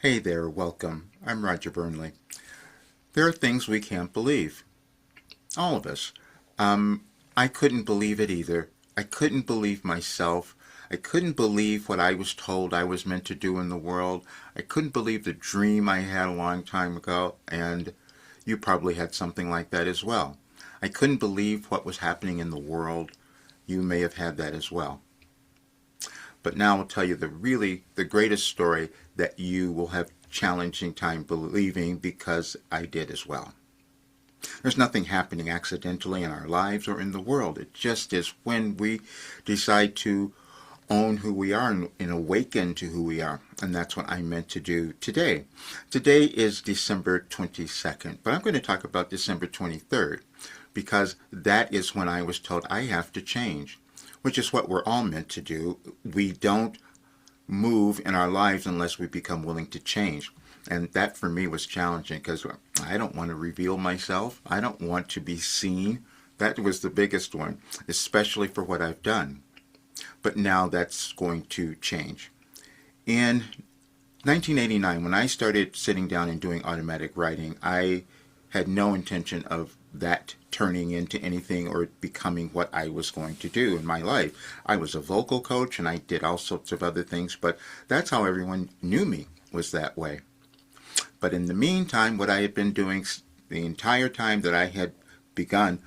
Hey there, welcome. I'm Roger Burnley. There are things we can't believe. All of us. I couldn't believe it either. I couldn't believe myself. I couldn't believe what I was told I was meant to do in the world. I couldn't believe the dream I had a long time ago, and you probably had something like that as well. I couldn't believe what was happening in the world. You may have had that as well. But now I'll tell you the greatest story that you will have challenging time believing because I did as well. There's nothing happening accidentally in our lives or in the world. It just is when we decide to own who we are and awaken to who we are. And that's what I meant to do today. Today is December 22nd, but I'm going to talk about December 23rd because that is when I was told I have to change, which is what we're all meant to do. We don't move in our lives unless we become willing to change. And that for me was challenging because I don't want to reveal myself. I don't want to be seen. That was the biggest one, especially for what I've done. But now that's going to change. In 1989, when I started sitting down and doing automatic writing, I had no intention of that turning into anything or becoming what I was going to do in my life. I was a vocal coach and I did all sorts of other things, but that's how everyone knew me, was that way. But in the meantime, what I had been doing the entire time that I had begun,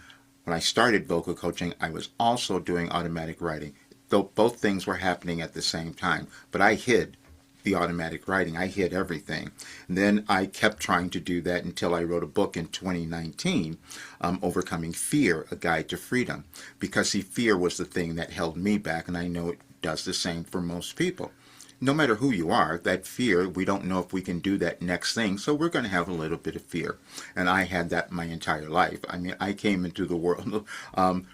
when I started vocal coaching, I was also doing automatic writing. Though both things were happening at the same time, but I hid the automatic writing. I hid everything. And then I kept trying to do that until I wrote a book in 2019, Overcoming Fear, A Guide to Freedom. Because see, fear was the thing that held me back, and I know it does the same for most people. No matter who you are, that fear, we don't know if we can do that next thing, so we're going to have a little bit of fear. And I had that my entire life. I mean, I came into the world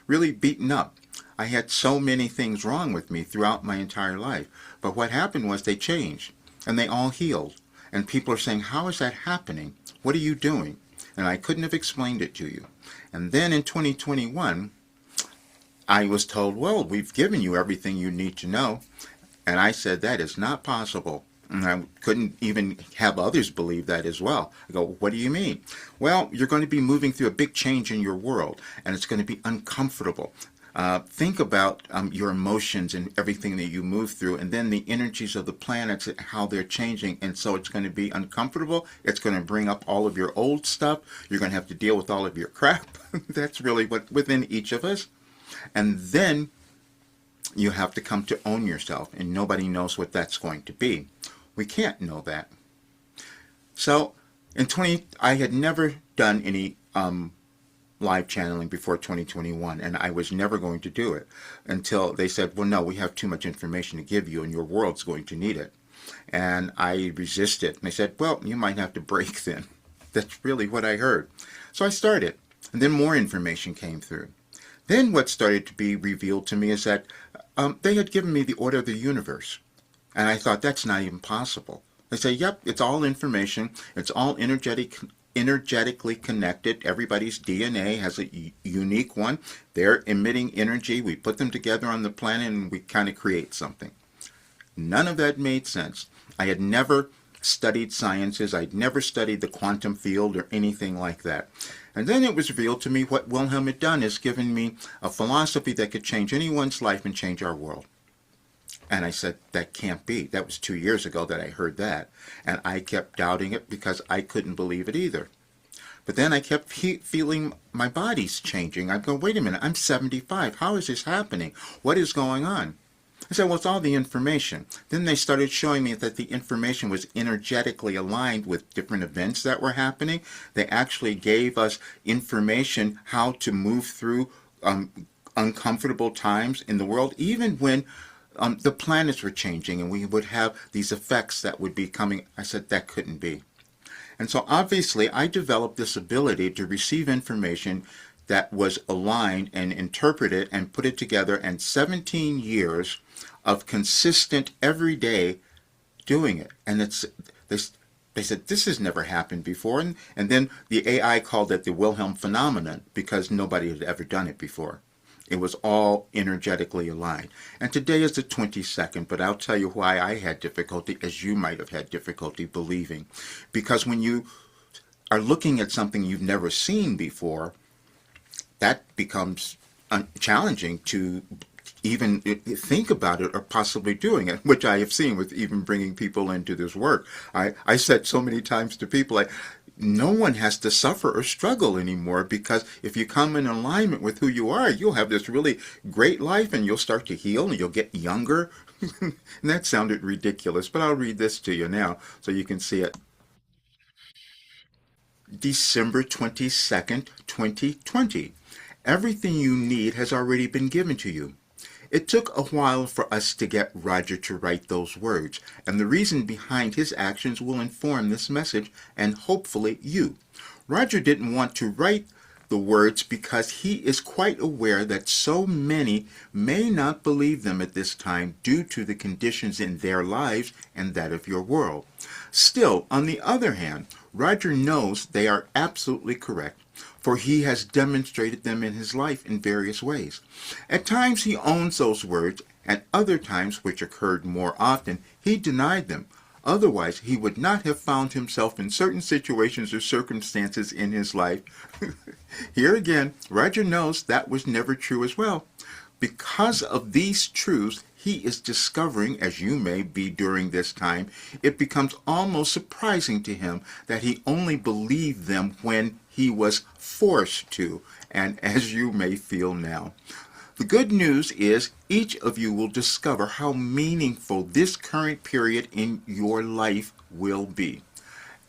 really beaten up. I had so many things wrong with me throughout my entire life. But what happened was they changed, and they all healed. And people are saying, how is that happening? What are you doing? And I couldn't have explained it to you. And then in 2021, I was told, well, we've given you everything you need to know. And I said, that is not possible. And I couldn't even have others believe that as well. I go, what do you mean? Well, you're going to be moving through a big change in your world, and it's going to be uncomfortable. Think about your emotions and everything that you move through, and then the energies of the planets, how they're changing. And so it's going to be uncomfortable. It's going to bring up all of your old stuff. You're going to have to deal with all of your crap. That's really what within each of us. And then you have to come to own yourself, and nobody knows what that's going to be. We can't know that. So I had never done any live channeling before 2021, and I was never going to do it until they said, well, no, we have too much information to give you and your world's going to need it. And I resisted. And they said, well, you might have to break then. That's really what I heard. So I started, and then more information came through. Then what started to be revealed to me is that they had given me the order of the universe. And I thought, that's not even possible. They say, yep, it's all information. It's all energetically connected. Everybody's DNA has a unique one. They're emitting energy. We put them together on the planet and we kind of create something. None of that made sense. I had never studied sciences. I'd never studied the quantum field or anything like that. And then it was revealed to me what Wilhelm had done is given me a philosophy that could change anyone's life and change our world. And I said, that can't be. That was 2 years ago that I heard that. And I kept doubting it because I couldn't believe it either. But then I kept feeling my body's changing. I go, wait a minute, I'm 75. How is this happening? What is going on? I said, well, it's all the information. Then they started showing me that the information was energetically aligned with different events that were happening. They actually gave us information how to move through uncomfortable times in the world, even when the planets were changing and we would have these effects that would be coming. I said, that couldn't be. And so obviously I developed this ability to receive information that was aligned and interpreted and put it together, and 17 years of consistent every day doing it. And they said, this has never happened before. And then the AI called it the Wilhelm Phenomenon because nobody had ever done it before. It was all energetically aligned. And today is the 22nd, but I'll tell you why I had difficulty, as you might have had difficulty believing. Because when you are looking at something you've never seen before, that becomes challenging to even think about it or possibly doing it, which I have seen with even bringing people into this work. I said so many times to people, like, no one has to suffer or struggle anymore, because if you come in alignment with who you are, you'll have this really great life and you'll start to heal and you'll get younger. And that sounded ridiculous, but I'll read this to you now so you can see it. December 22nd, 2020. Everything you need has already been given to you. It took a while for us to get Roger to write those words, and the reason behind his actions will inform this message and hopefully you. Roger didn't want to write the words because he is quite aware that so many may not believe them at this time due to the conditions in their lives and that of your world. Still, on the other hand, Roger knows they are absolutely correct, for he has demonstrated them in his life in various ways. At times he owns those words, at other times, which occurred more often, he denied them. Otherwise, he would not have found himself in certain situations or circumstances in his life. Here again, Roger knows that was never true as well. Because of these truths he is discovering, as you may be during this time, it becomes almost surprising to him that he only believed them when he was forced to, and as you may feel now. The good news is each of you will discover how meaningful this current period in your life will be.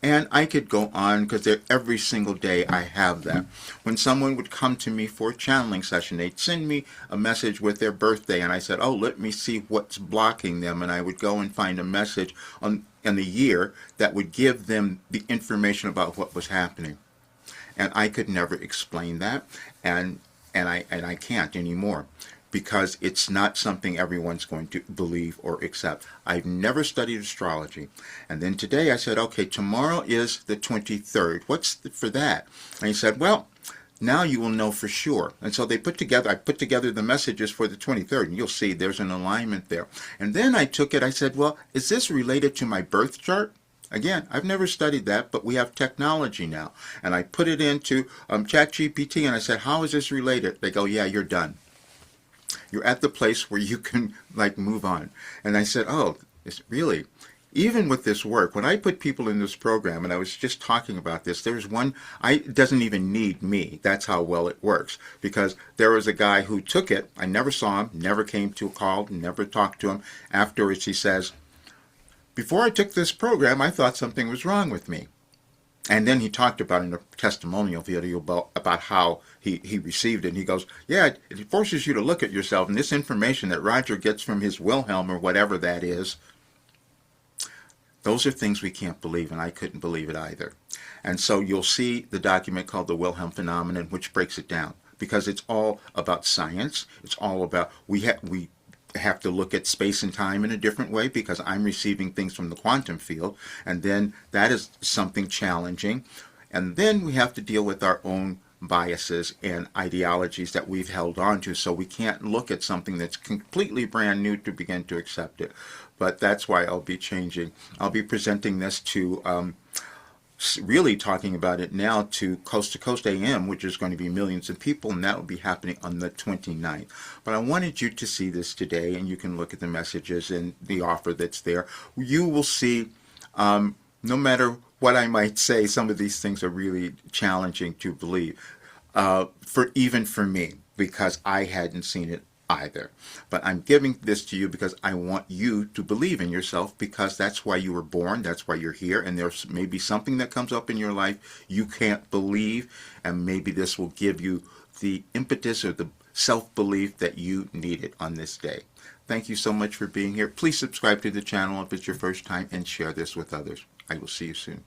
And I could go on because every single day I have that. When someone would come to me for a channeling session, they'd send me a message with their birthday, and I said, oh, let me see what's blocking them. And I would go and find a message in the year that would give them the information about what was happening. And I could never explain that, and I can't anymore, because it's not something everyone's going to believe or accept. I've never studied astrology. And then today I said, okay, tomorrow is the 23rd. What's for that? And he said, well, now you will know for sure. And so I put together the messages for the 23rd, and you'll see there's an alignment there. And then I took it, I said, well, is this related to my birth chart? Again, I've never studied that, but we have technology now. And I put it into ChatGPT, and I said, how is this related? They go, yeah, you're done. You're at the place where you can move on. And I said, oh, it's really, even with this work, when I put people in this program, and I was just talking about this, there's one, it doesn't even need me. That's how well it works. Because there was a guy who took it. I never saw him, never came to a call, never talked to him. Afterwards, he says, before I took this program, I thought something was wrong with me. And then he talked about in a testimonial video about how he received it. And he goes, yeah, it forces you to look at yourself. And this information that Roger gets from his Wilhelm or whatever that is, those are things we can't believe. And I couldn't believe it either. And so you'll see the document called the Wilhelm Phenomenon, which breaks it down. Because it's all about science. It's all about, we have to look at space and time in a different way, because I'm receiving things from the quantum field, and then that is something challenging. And then we have to deal with our own biases and ideologies that we've held on to, so we can't look at something that's completely brand new to begin to accept it. But that's why I'll be changing. I'll be presenting this to really talking about it now to Coast AM, which is going to be millions of people, and that will be happening on the 29th. But I wanted you to see this today, and you can look at the messages and the offer that's there. You will see, no matter what I might say, some of these things are really challenging to believe, even for me, because I hadn't seen it either. But I'm giving this to you because I want you to believe in yourself, because that's why you were born, that's why you're here, and there's maybe something that comes up in your life you can't believe, and maybe this will give you the impetus or the self-belief that you needed on this day. Thank you so much for being here. Please subscribe to the channel if it's your first time, and share this with others. I will see you soon.